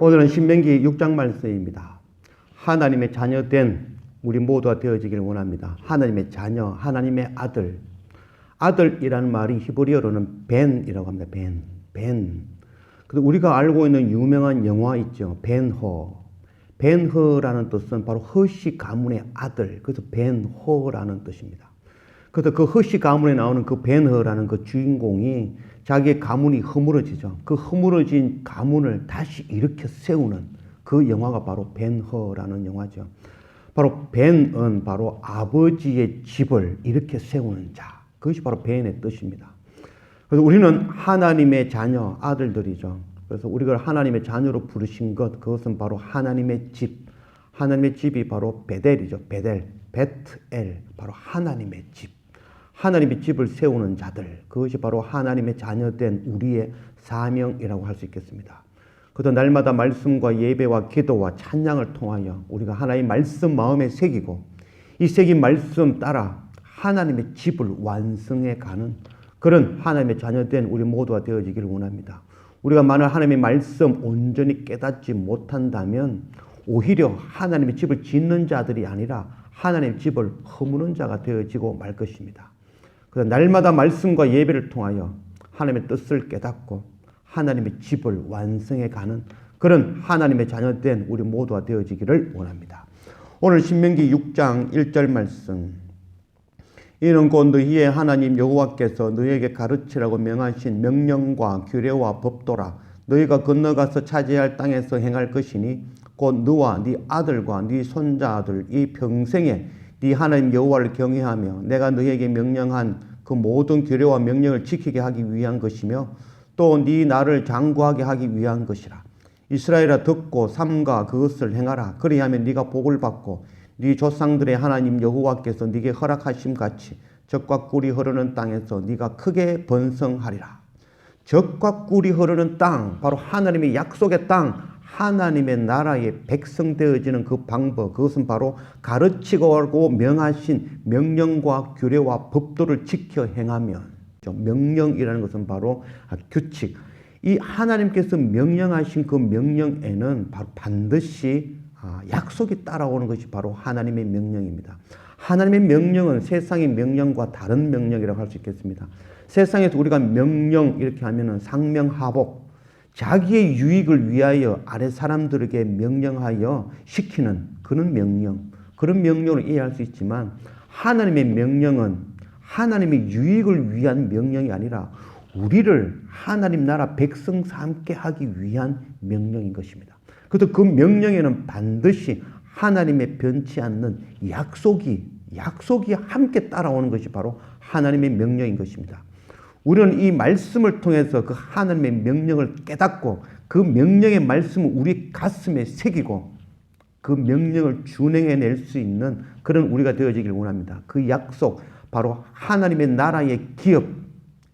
오늘은 신명기 6장 말씀입니다. 하나님의 자녀된 우리 모두가 되어지기를 원합니다. 하나님의 자녀, 하나님의 아들. 아들이라는 말이 히브리어로는 벤이라고 합니다. 벤. 그리고 우리가 알고 있는 유명한 영화 있죠. 벤허. 벤허라는 뜻은 바로 허시 가문의 아들. 그래서 벤허라는 뜻입니다. 그래서 그 허시 가문에 나오는 그 벤허라는 그 주인공이 자기의 가문이 허물어지죠. 그 허물어진 가문을 다시 일으켜 세우는 그 영화가 바로 벤허라는 영화죠. 바로 벤은 바로 아버지의 집을 일으켜 세우는 자. 그것이 바로 벤의 뜻입니다. 그래서 우리는 하나님의 자녀, 아들들이죠. 그래서 우리가 하나님의 자녀로 부르신 것, 그것은 바로 하나님의 집. 하나님의 집이 바로 베델이죠. 베텔, 바로 하나님의 집. 하나님의 집을 세우는 자들, 그것이 바로 하나님의 자녀된 우리의 사명이라고 할 수 있겠습니다. 그래서 날마다 말씀과 예배와 기도와 찬양을 통하여 우리가 하나님의 말씀 마음에 새기고 이 새긴 말씀 따라 하나님의 집을 완성해 가는 그런 하나님의 자녀된 우리 모두가 되어지기를 원합니다. 우리가 만약 하나님의 말씀 온전히 깨닫지 못한다면 오히려 하나님의 집을 짓는 자들이 아니라 하나님의 집을 허무는 자가 되어지고 말 것입니다. 그래서 날마다 말씀과 예배를 통하여 하나님의 뜻을 깨닫고 하나님의 집을 완성해 가는 그런 하나님의 자녀된 우리 모두가 되어지기를 원합니다. 오늘 신명기 6장 1절 말씀. 이는 곧 너희의 하나님 여호와께서 너희에게 가르치라고 명하신 명령과 규례와 법도라. 너희가 건너가서 차지할 땅에서 행할 것이니 곧 너와 네 아들과 네 손자들 이 평생에 네 하나님 여호와를 경외하며 내가 너희에게 명령한 그 모든 규례와 명령을 지키게 하기 위한 것이며 또 네 나를 장구하게 하기 위한 것이라. 이스라엘아 듣고 삼가 그것을 행하라. 그리하면 네가 복을 받고 네 조상들의 하나님 여호와께서 네게 허락하심 같이 젖과 꿀이 흐르는 땅에서 네가 크게 번성하리라. 젖과 꿀이 흐르는 땅, 바로 하나님의 약속의 땅, 하나님의 나라의 백성 되어지는 그 방법, 그것은 바로 가르치고 명하신 명령과 규례와 법도를 지켜 행하면, 명령이라는 것은 바로 규칙. 이 하나님께서 명령하신 그 명령에는 바로 반드시 약속이 따라오는 것이 바로 하나님의 명령입니다. 하나님의 명령은 세상의 명령과 다른 명령이라고 할 수 있겠습니다. 세상에서 우리가 명령 이렇게 하면은 상명하복, 자기의 유익을 위하여 아래 사람들에게 명령하여 시키는 그런 명령, 그런 명령을 이해할 수 있지만 하나님의 명령은 하나님의 유익을 위한 명령이 아니라 우리를 하나님 나라 백성 삼게 하기 위한 명령인 것입니다. 그래서 그 명령에는 반드시 하나님의 변치 않는 약속이 함께 따라오는 것이 바로 하나님의 명령인 것입니다. 우리는 이 말씀을 통해서 그 하나님의 명령을 깨닫고 그 명령의 말씀을 우리 가슴에 새기고 그 명령을 준행해낼 수 있는 그런 우리가 되어지길 원합니다. 그 약속, 바로 하나님의 나라의 기업,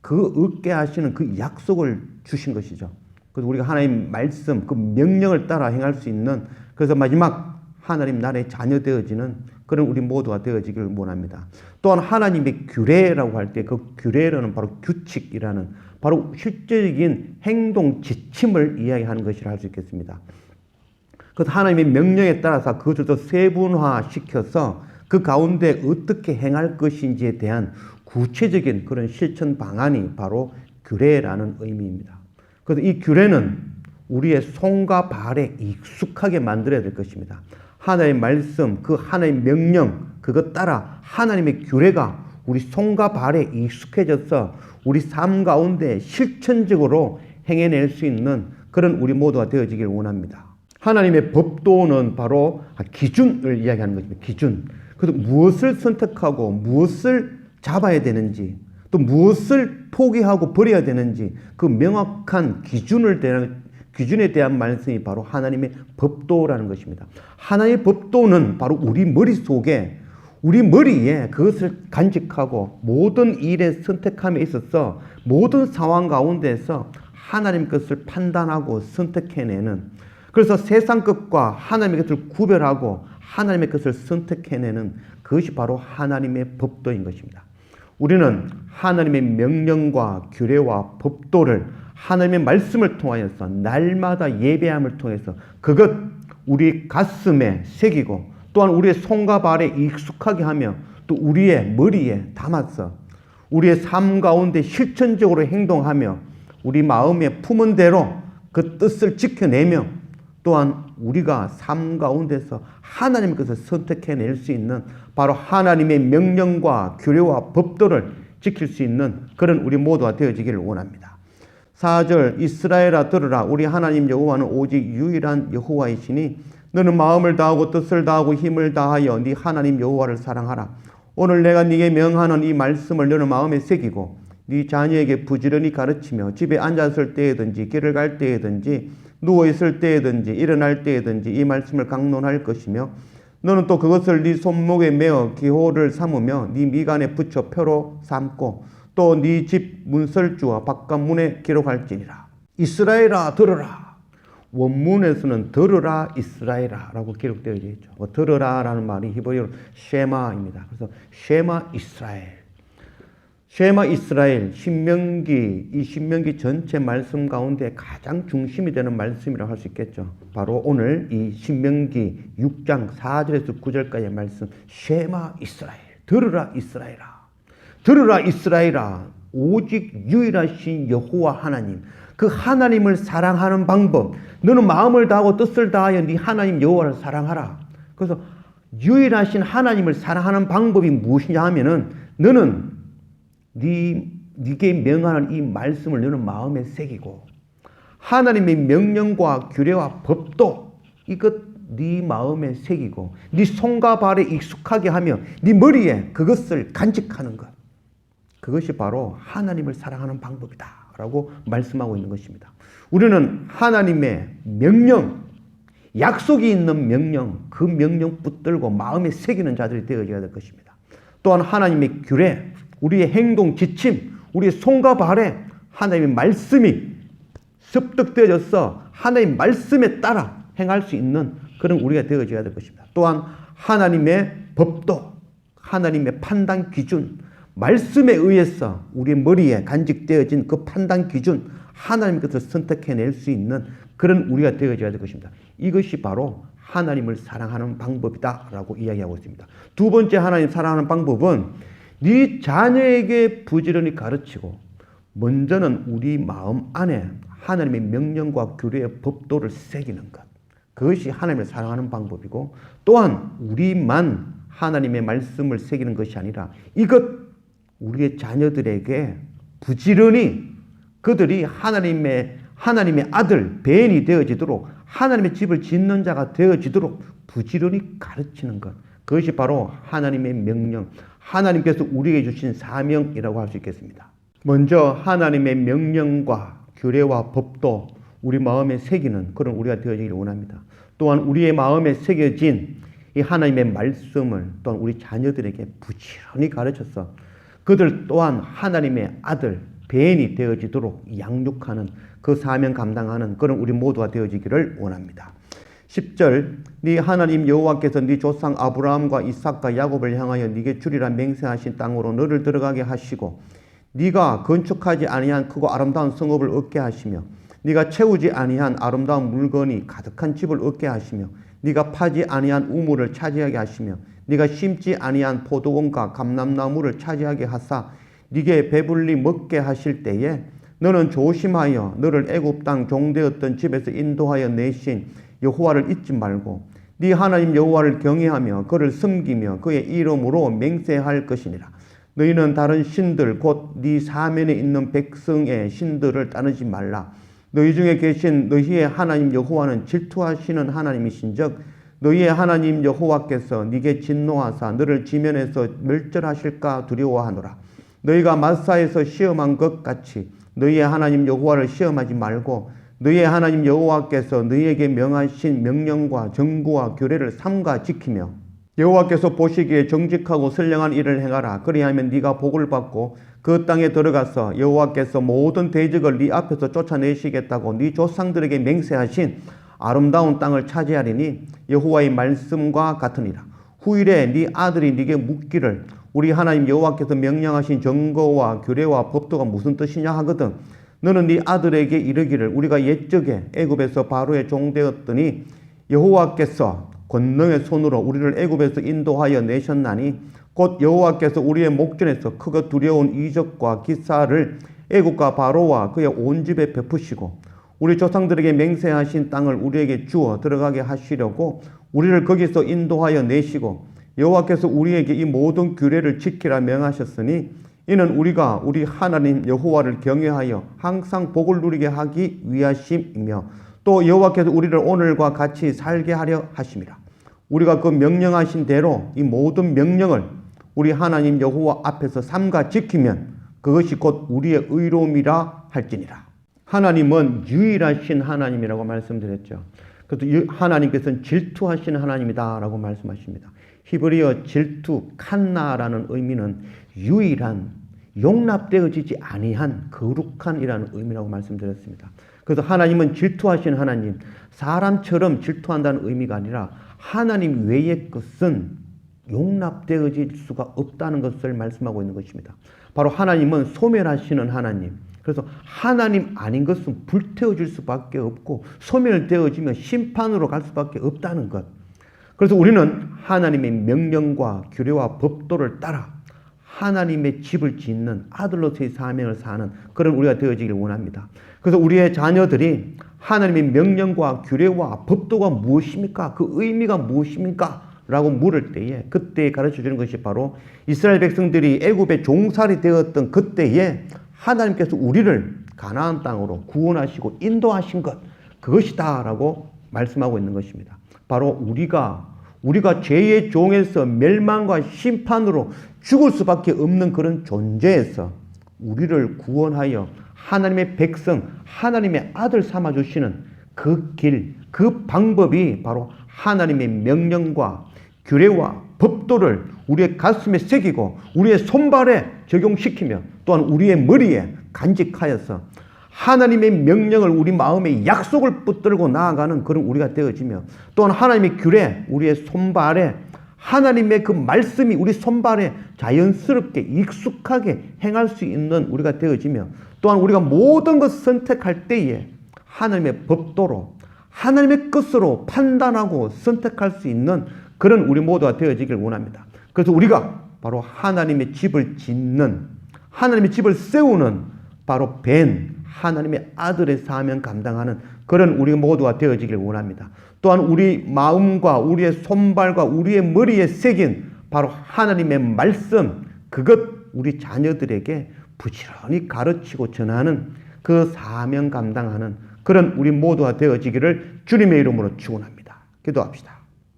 그 얻게 하시는 그 약속을 주신 것이죠. 그래서 우리가 하나님 말씀, 그 명령을 따라 행할 수 있는, 그래서 마지막 하나님 나라의 자녀 되어지는 그런 우리 모두가 되어지기를 원합니다. 또한 하나님의 규례라고 할 때 그 규례라는 바로 규칙이라는 바로 실질적인 행동 지침을 이야기하는 것이라 할 수 있겠습니다. 그래서 하나님의 명령에 따라서 그것을 더 세분화시켜서 그 가운데 어떻게 행할 것인지에 대한 구체적인 그런 실천 방안이 바로 규례라는 의미입니다. 그래서 이 규례는 우리의 손과 발에 익숙하게 만들어야 될 것입니다. 하나님의 말씀, 그 하나님의 명령, 그것 따라 하나님의 규례가 우리 손과 발에 익숙해져서 우리 삶 가운데 실천적으로 행해낼 수 있는 그런 우리 모두가 되어지길 원합니다. 하나님의 법도는 바로 기준을 이야기하는 것입니다. 기준. 그래서 무엇을 선택하고 무엇을 잡아야 되는지, 또 무엇을 포기하고 버려야 되는지 그 명확한 기준에 대한 말씀이 바로 하나님의 법도라는 것입니다. 하나님의 법도는 바로 우리 머릿속에, 우리 머리에 그것을 간직하고 모든 일에 선택함에 있어서 모든 상황 가운데서 하나님 것을 판단하고 선택해내는, 그래서 세상 것과 하나님의 것을 구별하고 하나님의 것을 선택해내는 그것이 바로 하나님의 법도인 것입니다. 우리는 하나님의 명령과 규례와 법도를 하나님의 말씀을 통하여서 날마다 예배함을 통해서 그것 우리 가슴에 새기고 또한 우리의 손과 발에 익숙하게 하며 또 우리의 머리에 담아서 우리의 삶 가운데 실천적으로 행동하며 우리 마음에 품은 대로 그 뜻을 지켜내며 또한 우리가 삶 가운데서 하나님의 것을 선택해낼 수 있는 바로 하나님의 명령과 규례와 법도를 지킬 수 있는 그런 우리 모두가 되어지기를 원합니다. 4절 이스라엘아 들으라 우리 하나님 여호와는 오직 유일한 여호와이시니 너는 마음을 다하고 뜻을 다하고 힘을 다하여 네 하나님 여호와를 사랑하라. 오늘 내가 네게 명하는 이 말씀을 너는 마음에 새기고 네 자녀에게 부지런히 가르치며 집에 앉았을 때에든지 길을 갈 때에든지 누워있을 때에든지 일어날 때에든지 이 말씀을 강론할 것이며 너는 또 그것을 네 손목에 메어 기호를 삼으며 네 미간에 붙여 표로 삼고 또 네 집 문설주와 바깥문에 기록할지니라. 이스라엘아 들으라. 원문에서는 들으라 이스라엘아 라고 기록되어 있죠. 들으라 라는 말이 히브리어로 쉐마입니다. 그래서 쉐마 이스라엘. 쉐마 이스라엘, 신명기, 이 신명기 전체 말씀 가운데 가장 중심이 되는 말씀이라고 할 수 있겠죠. 바로 오늘 이 신명기 6장 4절에서 9절까지의 말씀, 쉐마 이스라엘, 들으라 이스라엘아. 들으라 이스라엘아. 오직 유일하신 여호와 하나님, 그 하나님을 사랑하는 방법, 너는 마음을 다하고 뜻을 다하여 네 하나님 여호와를 사랑하라. 그래서 유일하신 하나님을 사랑하는 방법이 무엇이냐 하면은 너는 네게 명하는 이 말씀을 너는 마음에 새기고 하나님의 명령과 규례와 법도 이것 네 마음에 새기고 네 손과 발에 익숙하게 하며 네 머리에 그것을 간직하는 것. 그것이 바로 하나님을 사랑하는 방법이다 라고 말씀하고 있는 것입니다. 우리는 하나님의 명령, 약속이 있는 명령, 그 명령 붙들고 마음에 새기는 자들이 되어져야 될 것입니다. 또한 하나님의 규례, 우리의 행동 지침, 우리의 손과 발에 하나님의 말씀이 습득되어져서 하나님의 말씀에 따라 행할 수 있는 그런 우리가 되어져야 될 것입니다. 또한 하나님의 법도, 하나님의 판단 기준, 말씀에 의해서 우리 머리에 간직되어진 그 판단 기준, 하나님 것을 선택해낼 수 있는 그런 우리가 되어져야 될 것입니다. 이것이 바로 하나님을 사랑하는 방법이다 라고 이야기하고 있습니다. 두 번째 하나님 사랑하는 방법은 네 자녀에게 부지런히 가르치고 먼저는 우리 마음 안에 하나님의 명령과 규례의 법도를 새기는 것. 그것이 하나님을 사랑하는 방법이고 또한 우리만 하나님의 말씀을 새기는 것이 아니라 이것 우리의 자녀들에게 부지런히 그들이 하나님의 아들, 벤이 되어지도록 하나님의 집을 짓는 자가 되어지도록 부지런히 가르치는 것. 그것이 바로 하나님의 명령, 하나님께서 우리에게 주신 사명이라고 할 수 있겠습니다. 먼저 하나님의 명령과 규례와 법도 우리 마음에 새기는 그런 우리가 되어지기를 원합니다. 또한 우리의 마음에 새겨진 이 하나님의 말씀을 또한 우리 자녀들에게 부지런히 가르쳐서 그들 또한 하나님의 아들, 벤이 되어지도록 양육하는 그 사명 감당하는 그런 우리 모두가 되어지기를 원합니다. 10절 네 하나님 여호와께서 네 조상 아브라함과 이삭과 야곱을 향하여 네게 주리라 맹세하신 땅으로 너를 들어가게 하시고 네가 건축하지 아니한 크고 아름다운 성읍을 얻게 하시며 네가 채우지 아니한 아름다운 물건이 가득한 집을 얻게 하시며 네가 파지 아니한 우물을 차지하게 하시며 네가 심지 아니한 포도원과 감람나무를 차지하게 하사 네게 배불리 먹게 하실 때에 너는 조심하여 너를 애굽 땅 종되었던 집에서 인도하여 내신 여호와를 잊지 말고 네 하나님 여호와를 경외하며 그를 섬기며 그의 이름으로 맹세할 것이니라. 너희는 다른 신들 곧 네 사면에 있는 백성의 신들을 따르지 말라. 너희 중에 계신 너희의 하나님 여호와는 질투하시는 하나님이신즉 너희의 하나님 여호와께서 네게 진노하사 너를 지면에서 멸절하실까 두려워하노라. 너희가 마사에서 시험한 것 같이 너희의 하나님 여호와를 시험하지 말고 너희의 하나님 여호와께서 너희에게 명하신 명령과 정구와 규례를 삼가 지키며 여호와께서 보시기에 정직하고 선량한 일을 행하라. 그리하면 네가 복을 받고 그 땅에 들어가서 여호와께서 모든 대적을 네 앞에서 쫓아내시겠다고 네 조상들에게 맹세하신 아름다운 땅을 차지하리니 여호와의 말씀과 같으니라. 후일에 네 아들이 네게 묻기를 우리 하나님 여호와께서 명령하신 정거와 규례와 법도가 무슨 뜻이냐 하거든 너는 네 아들에게 이르기를 우리가 옛적에 애굽에서 바로의 종되었더니 여호와께서 권능의 손으로 우리를 애굽에서 인도하여 내셨나니 곧 여호와께서 우리의 목전에서 크고 두려운 이적과 기사를 애굽과 바로와 그의 온 집에 베푸시고 우리 조상들에게 맹세하신 땅을 우리에게 주어 들어가게 하시려고 우리를 거기서 인도하여 내시고 여호와께서 우리에게 이 모든 규례를 지키라 명하셨으니 이는 우리가 우리 하나님 여호와를 경외하여 항상 복을 누리게 하기 위하심이며 또 여호와께서 우리를 오늘과 같이 살게 하려 하심이라. 우리가 그 명령하신 대로 이 모든 명령을 우리 하나님 여호와 앞에서 삼가 지키면 그것이 곧 우리의 의로움이라 할지니라. 하나님은 유일하신 하나님이라고 말씀드렸죠. 그래서 하나님께서는 질투하신 하나님이다라고 말씀하십니다. 히브리어 질투, 칸나라는 의미는 유일한, 용납되어지지 아니한, 거룩한이라는 의미라고 말씀드렸습니다. 그래서 하나님은 질투하신 하나님, 사람처럼 질투한다는 의미가 아니라 하나님 외의 것은 용납되어질 수가 없다는 것을 말씀하고 있는 것입니다. 바로 하나님은 소멸하시는 하나님. 그래서 하나님 아닌 것은 불태워질 수밖에 없고 소멸되어지면 심판으로 갈 수밖에 없다는 것. 그래서 우리는 하나님의 명령과 규례와 법도를 따라 하나님의 집을 짓는 아들로서의 사명을 사는 그런 우리가 되어지기를 원합니다. 그래서 우리의 자녀들이 하나님의 명령과 규례와 법도가 무엇입니까? 그 의미가 무엇입니까? 라고 물을 때에 그때 가르쳐주는 것이 바로 이스라엘 백성들이 애굽의 종살이 되었던 그때에 하나님께서 우리를 가나안 땅으로 구원하시고 인도하신 것, 그것이다 라고 말씀하고 있는 것입니다. 바로 우리가 죄의 종에서 멸망과 심판으로 죽을 수밖에 없는 그런 존재에서 우리를 구원하여 하나님의 백성, 하나님의 아들 삼아주시는 그 길, 그 방법이 바로 하나님의 명령과 규례와 법도를 우리의 가슴에 새기고 우리의 손발에 적용시키며 또한 우리의 머리에 간직하여서 하나님의 명령을 우리 마음에 약속을 붙들고 나아가는 그런 우리가 되어지며 또한 하나님의 규례, 우리의 손발에 하나님의 그 말씀이 우리 손발에 자연스럽게 익숙하게 행할 수 있는 우리가 되어지며 또한 우리가 모든 것을 선택할 때에 하나님의 법도로 하나님의 것으로 판단하고 선택할 수 있는 그런 우리 모두가 되어지길 원합니다. 그래서 우리가 바로 하나님의 집을 짓는, 하나님의 집을 세우는 바로 벤 하나님의 아들의 사명 감당하는 그런 우리 모두가 되어지길 원합니다. 또한 우리 마음과 우리의 손발과 우리의 머리에 새긴 바로 하나님의 말씀, 그것 우리 자녀들에게 부지런히 가르치고 전하는 그 사명 감당하는 그런 우리 모두가 되어지기를 주님의 이름으로 축원합니다. 기도합시다.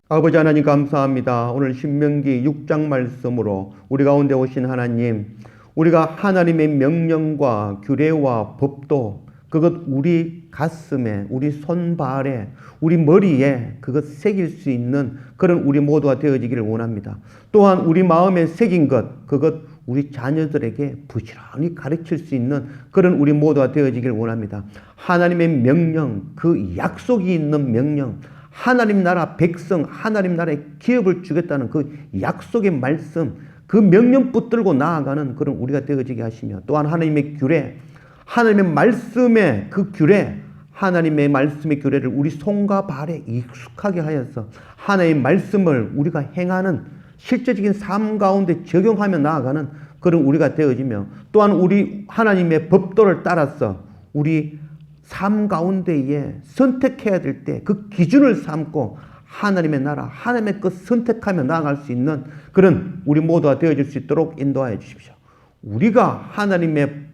아버지 하나님 감사합니다. 오늘 신명기 6장 말씀으로 우리 가운데 오신 하나님, 우리가 하나님의 명령과 규례와 법도 그것 우리 가슴에, 우리 손발에, 우리 머리에 그것 새길 수 있는 그런 우리 모두가 되어지기를 원합니다. 또한 우리 마음에 새긴 것, 그것 우리 자녀들에게 부지런히 가르칠 수 있는 그런 우리 모두가 되어지기를 원합니다. 하나님의 명령, 그 약속이 있는 명령, 하나님 나라 백성, 하나님 나라의 기업을 주겠다는 그 약속의 말씀, 그 명령 붙들고 나아가는 그런 우리가 되어지게 하시며 또한 하나님의 규례, 하나님의 말씀의 그 규례, 하나님의 말씀의 규례를 우리 손과 발에 익숙하게 하여서 하나님의 말씀을 우리가 행하는 실제적인 삶 가운데 적용하며 나아가는 그런 우리가 되어지며 또한 우리 하나님의 법도를 따라서 우리 삶 가운데에 선택해야 될 때 그 기준을 삼고 하나님의 나라, 하나님의 것 선택하며 나아갈 수 있는 그런 우리 모두가 되어질 수 있도록 인도하여 주십시오. 우리가 하나님의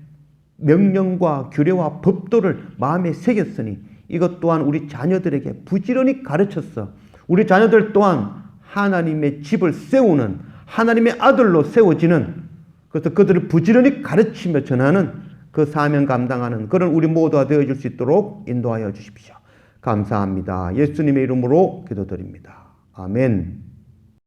명령과 규례와 법도를 마음에 새겼으니 이것 또한 우리 자녀들에게 부지런히 가르쳤어. 우리 자녀들 또한 하나님의 집을 세우는 하나님의 아들로 세워지는, 그래서 그들을 부지런히 가르치며 전하는 그 사명 감당하는 그런 우리 모두가 되어질 수 있도록 인도하여 주십시오. 감사합니다. 예수님의 이름으로 기도드립니다. 아멘.